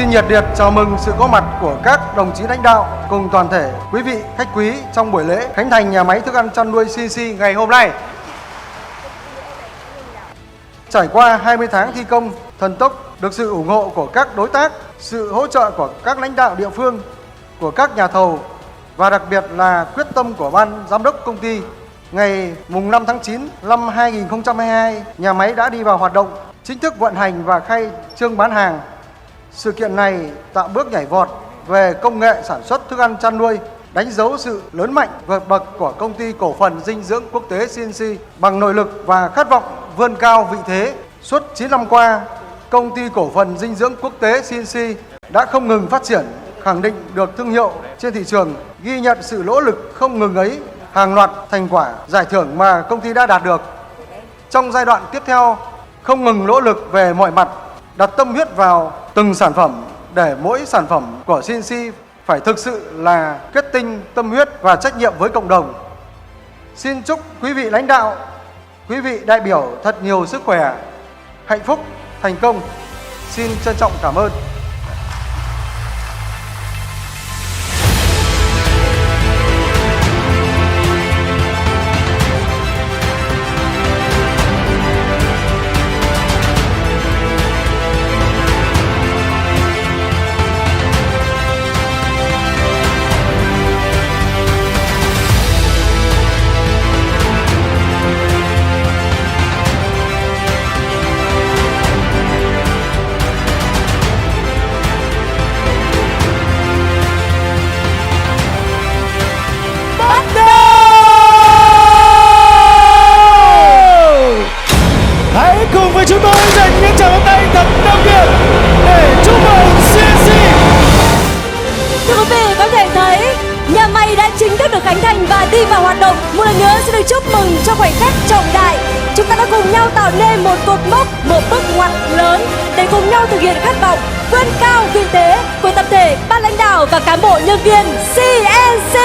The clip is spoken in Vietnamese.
xin nhiệt liệt chào mừng sự có mặt của các đồng chí lãnh đạo cùng toàn thể quý vị khách quý trong buổi lễ khánh thành nhà máy thức ăn chăn nuôi CNC ngày hôm nay. Trải qua 20 tháng thi công thần tốc, được sự ủng hộ của các đối tác, sự hỗ trợ của các lãnh đạo địa phương, của các nhà thầu và đặc biệt là quyết tâm của ban giám đốc công ty, ngày mùng 5 tháng 9 năm 2022, nhà máy đã đi vào hoạt động, chính thức vận hành và khai trương bán hàng. Sự kiện này tạo bước nhảy vọt về công nghệ sản xuất thức ăn chăn nuôi, đánh dấu sự lớn mạnh vượt bậc của công ty cổ phần dinh dưỡng quốc tế CNC. Bằng nội lực và khát vọng vươn cao vị thế, suốt 9 năm qua, công ty cổ phần dinh dưỡng quốc tế CNC đã không ngừng phát triển, khẳng định được thương hiệu trên thị trường, ghi nhận sự nỗ lực không ngừng ấy, hàng loạt thành quả giải thưởng mà công ty đã đạt được. Trong giai đoạn tiếp theo, không ngừng nỗ lực về mọi mặt, đặt tâm huyết vào từng sản phẩm để mỗi sản phẩm của CNC phải thực sự là kết tinh tâm huyết và trách nhiệm với cộng đồng. Xin chúc quý vị lãnh đạo, quý vị đại biểu thật nhiều sức khỏe, hạnh phúc, thành công. Xin trân trọng cảm ơn. Hãy cùng với chúng tôi dành những tràng pháo tay thật đặc biệt để chúc mừng CNC. Thưa quý vị, có thể thấy nhà máy đã chính thức được khánh thành và đi vào hoạt động. Một lần nữa xin được chúc mừng cho khoảnh khắc trọng đại. Chúng ta đã cùng nhau tạo nên một cột mốc, một bước ngoặt lớn để cùng nhau thực hiện khát vọng vươn cao vị thế của tập thể ban lãnh đạo và cán bộ nhân viên CNC.